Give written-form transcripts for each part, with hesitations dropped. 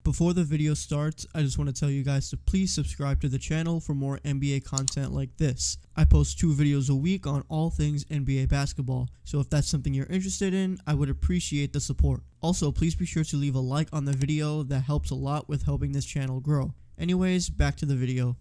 Before the video starts, I just want to tell you guys to please subscribe to the channel for more NBA content like this. I post 2 videos a week on all things NBA basketball, so if that's something you're interested in, I would appreciate the support. Also, please be sure to leave a like on the video. That helps a lot with helping this channel grow. Anyways, back to the video.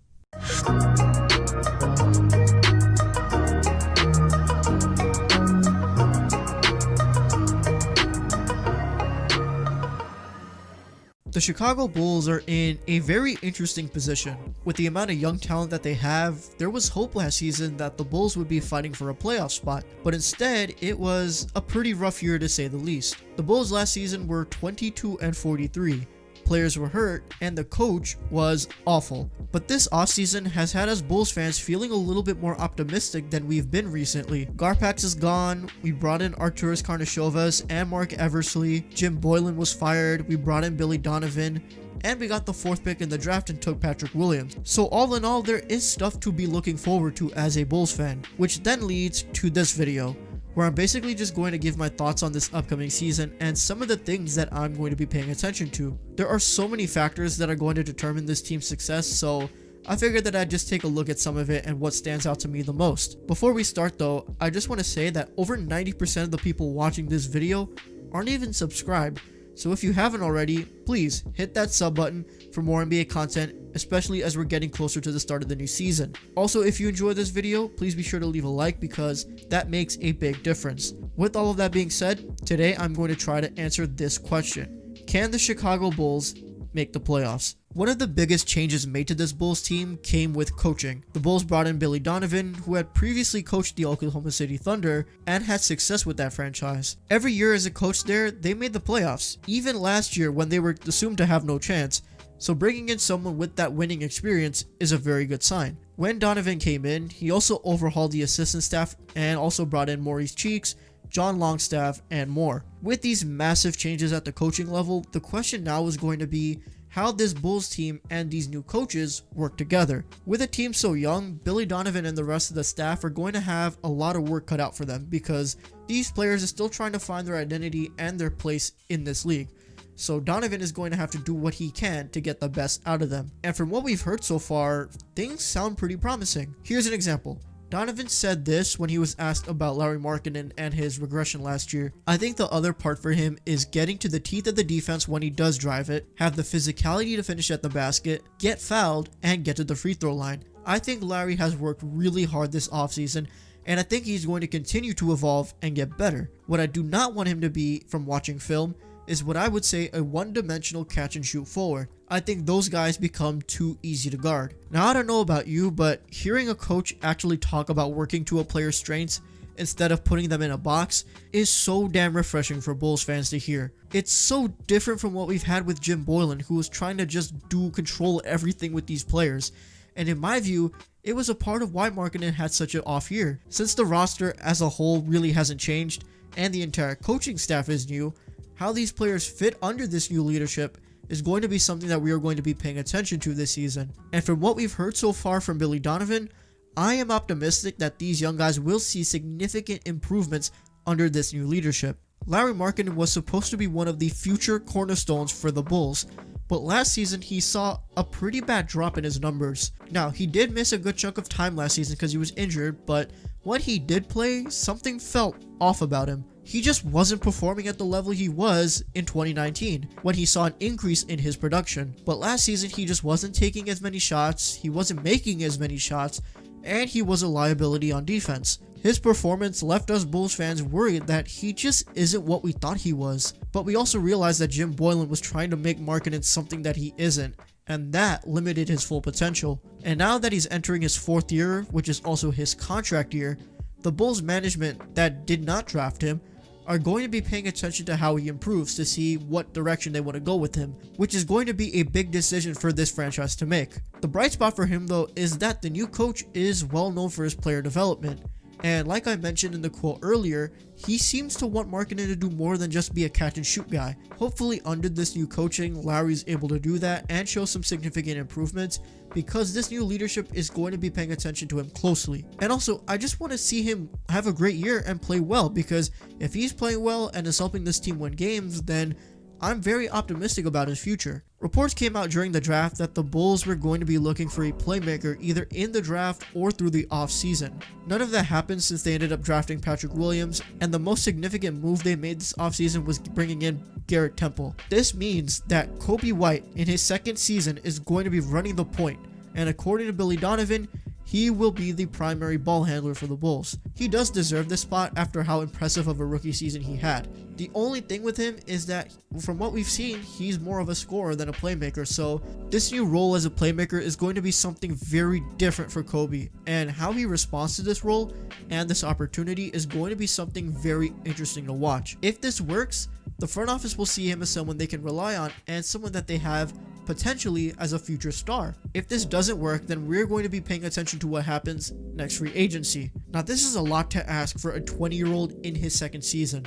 The Chicago Bulls are in a very interesting position. With the amount of young talent that they have, there was hope last season that the Bulls would be fighting for a playoff spot, but instead it was a pretty rough year to say the least. The Bulls last season were 22-43. Players were hurt, and the coach was awful. But this offseason has had us Bulls fans feeling a little bit more optimistic than we've been recently. Garpax is gone, we brought in Arturas Karnisovas and Marc Eversley, Jim Boylen was fired, we brought in Billy Donovan, and we got the 4th pick in the draft and took Patrick Williams. So all in all, there is stuff to be looking forward to as a Bulls fan, which then leads to this video, where I'm basically just going to give my thoughts on this upcoming season and some of the things that I'm going to be paying attention to. There are so many factors that are going to determine this team's success, so I figured that I'd just take a look at some of it and what stands out to me the most. Before we start though, I just want to say that over 90% of the people watching this video aren't even subscribed. So if you haven't already, please hit that sub button for more NBA content, especially as we're getting closer to the start of the new season. Also, if you enjoyed this video, please be sure to leave a like because that makes a big difference. With all of that being said, today I'm going to try to answer this question. Can the Chicago Bulls make the playoffs? One of the biggest changes made to this Bulls team came with coaching. The Bulls brought in Billy Donovan, who had previously coached the Oklahoma City Thunder and had success with that franchise. Every year as a coach there, they made the playoffs, even last year when they were assumed to have no chance. So bringing in someone with that winning experience is a very good sign. When Donovan came in, he also overhauled the assistant staff and also brought in Maurice Cheeks, John Longstaff, and more. With these massive changes at the coaching level, the question now is going to be how this Bulls team and these new coaches work together. With a team so young, Billy Donovan and the rest of the staff are going to have a lot of work cut out for them because these players are still trying to find their identity and their place in this league. So Donovan is going to have to do what he can to get the best out of them. And from what we've heard so far, things sound pretty promising. Here's an example. Donovan said this when he was asked about Lauri Markkanen and his regression last year. I think the other part for him is getting to the teeth of the defense when he does drive it, have the physicality to finish at the basket, get fouled, and get to the free throw line. I think Lauri has worked really hard this offseason, and I think he's going to continue to evolve and get better. What I do not want him to be from watching film is what I would say a one-dimensional catch and shoot forward. I think those guys become too easy to guard. Now I don't know about you, but hearing a coach actually talk about working to a player's strengths instead of putting them in a box is so damn refreshing for Bulls fans to hear. It's so different from what we've had with Jim Boylen, who was trying to just control everything with these players. And in my view, it was a part of why Markkanen had such an off year. Since the roster as a whole really hasn't changed and the entire coaching staff is new, how these players fit under this new leadership is going to be something that we are going to be paying attention to this season. And from what we've heard so far from Billy Donovan, I am optimistic that these young guys will see significant improvements under this new leadership. Lauri Markkanen was supposed to be one of the future cornerstones for the Bulls, but last season he saw a pretty bad drop in his numbers. Now, he did miss a good chunk of time last season because he was injured, but when he did play, something felt off about him. He just wasn't performing at the level he was in 2019 when he saw an increase in his production. But last season he just wasn't taking as many shots, he wasn't making as many shots, and he was a liability on defense. His performance left us Bulls fans worried that he just isn't what we thought he was. But we also realized that Jim Boylen was trying to make Markkanen something that he isn't, and that limited his full potential. And now that he's entering his 4th year, which is also his contract year, the Bulls management that did not draft him are going to be paying attention to how he improves to see what direction they want to go with him, which is going to be a big decision for this franchise to make. The bright spot for him though is that the new coach is well known for his player development. And like I mentioned in the quote earlier, he seems to want Markkanen to do more than just be a catch and shoot guy. Hopefully under this new coaching, Lauri's able to do that and show some significant improvements because this new leadership is going to be paying attention to him closely. And also, I just want to see him have a great year and play well because if he's playing well and is helping this team win games, then I'm very optimistic about his future. Reports came out during the draft that the Bulls were going to be looking for a playmaker either in the draft or through the offseason. None of that happened since they ended up drafting Patrick Williams, and the most significant move they made this offseason was bringing in Garrett Temple. This means that Coby White in his second season is going to be running the point, and according to Billy Donovan, he will be the primary ball handler for the Bulls. He does deserve this spot after how impressive of a rookie season he had. The only thing with him is that from what we've seen, he's more of a scorer than a playmaker, so this new role as a playmaker is going to be something very different for Coby, and how he responds to this role and this opportunity is going to be something very interesting to watch. If this works, the front office will see him as someone they can rely on and someone that they have potentially as a future star. If this doesn't work, then we're going to be paying attention to what happens next free agency. Now, this is a lot to ask for a 20-year-old in his second season,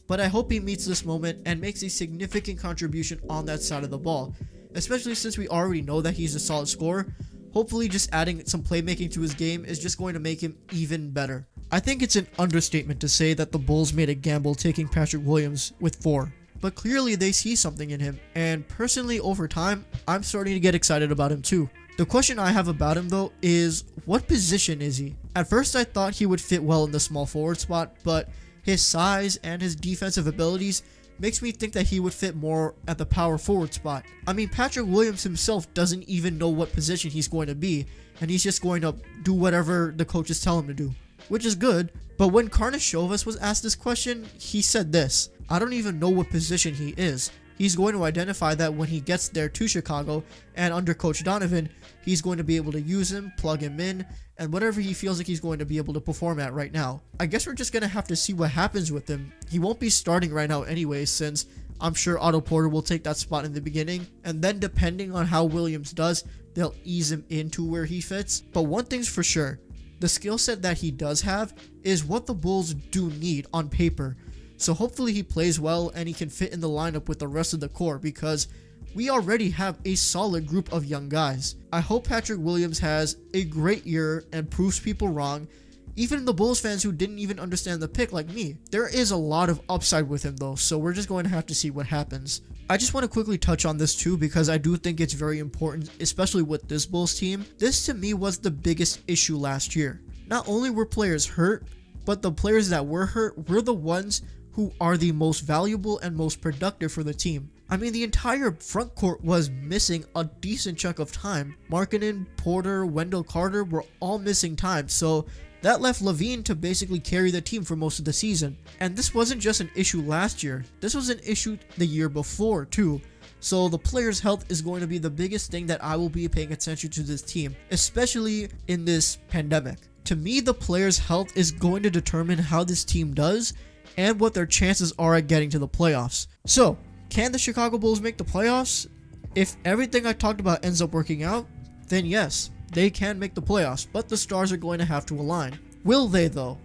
but I hope he meets this moment and makes a significant contribution on that side of the ball, especially since we already know that he's a solid scorer. Hopefully just adding some playmaking to his game is just going to make him even better. I think it's an understatement to say that the Bulls made a gamble taking Patrick Williams with 4. But clearly they see something in him, and personally over time, I'm starting to get excited about him too. The question I have about him though is, what position is he? At first I thought he would fit well in the small forward spot, but his size and his defensive abilities makes me think that he would fit more at the power forward spot. I mean, Patrick Williams himself doesn't even know what position he's going to be, and he's just going to do whatever the coaches tell him to do, which is good. But when Karnisovas was asked this question, he said this: I don't even know what position he is. He's going to identify that when he gets there to Chicago, and under Coach Donovan, he's going to be able to use him, plug him in, and whatever he feels like he's going to be able to perform at right now. I guess we're just going to have to see what happens with him. He won't be starting right now anyway, since I'm sure Otto Porter will take that spot in the beginning, and then depending on how Williams does, they'll ease him into where he fits. But one thing's for sure, the skill set that he does have is what the Bulls do need on paper. So hopefully he plays well and he can fit in the lineup with the rest of the core, because we already have a solid group of young guys. I hope Patrick Williams has a great year and proves people wrong, even the Bulls fans who didn't even understand the pick like me. There is a lot of upside with him though, so we're just going to have to see what happens. I just want to quickly touch on this too, because I do think it's very important, especially with this Bulls team. This to me was the biggest issue last year. Not only were players hurt, but the players that were hurt were the ones who are the most valuable and most productive for the team. I mean, the entire front court was missing a decent chunk of time. Markkanen, Porter, Wendell Carter were all missing time, so that left LaVine to basically carry the team for most of the season. And this wasn't just an issue last year, this was an issue the year before too. So the players' health is going to be the biggest thing that I will be paying attention to this team, especially in this pandemic. To me, the players' health is going to determine how this team does and what their chances are at getting to the playoffs. So, can the Chicago Bulls make the playoffs? If everything I talked about ends up working out, then yes, they can make the playoffs, but the stars are going to have to align. Will they though?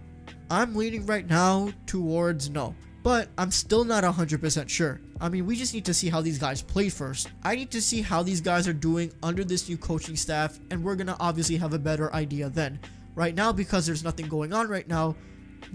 I'm leaning right now towards no, but I'm still not 100% sure. I mean, we just need to see how these guys play first. I need to see how these guys are doing under this new coaching staff, and we're gonna obviously have a better idea then. Right now, because there's nothing going on right now,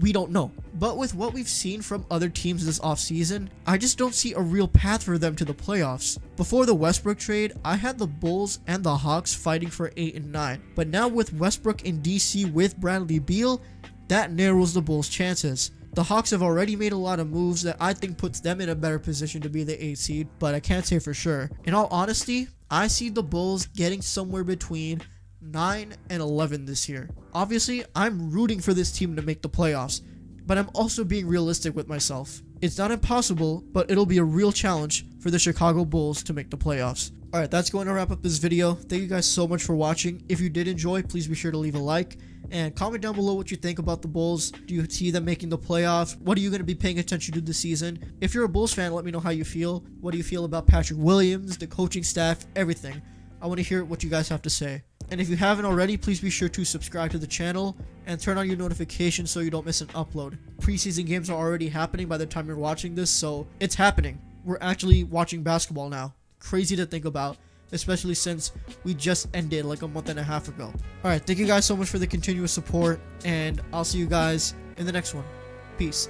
we don't know. But with what we've seen from other teams this offseason, I just don't see a real path for them to the playoffs. Before the Westbrook trade, I had the Bulls and the Hawks fighting for 8 and 9. But now with Westbrook in DC with Bradley Beal, that narrows the Bulls' chances. The Hawks have already made a lot of moves that I think puts them in a better position to be the 8th seed, but I can't say for sure. In all honesty, I see the Bulls getting somewhere between 9 and 11 this year. Obviously, I'm rooting for this team to make the playoffs, but I'm also being realistic with myself. It's not impossible, but it'll be a real challenge for the Chicago Bulls to make the playoffs. Alright, that's going to wrap up this video. Thank you guys so much for watching. If you did enjoy, please be sure to leave a like and comment down below what you think about the Bulls. Do you see them making the playoffs? What are you going to be paying attention to this season? If you're a Bulls fan, let me know how you feel. What do you feel about Patrick Williams, the coaching staff, everything? I want to hear what you guys have to say. And if you haven't already, please be sure to subscribe to the channel and turn on your notifications so you don't miss an upload. Preseason games are already happening by the time you're watching this, so it's happening. We're actually watching basketball now. Crazy to think about, especially since we just ended like a month and a half ago. Alright, thank you guys so much for the continuous support, and I'll see you guys in the next one. Peace.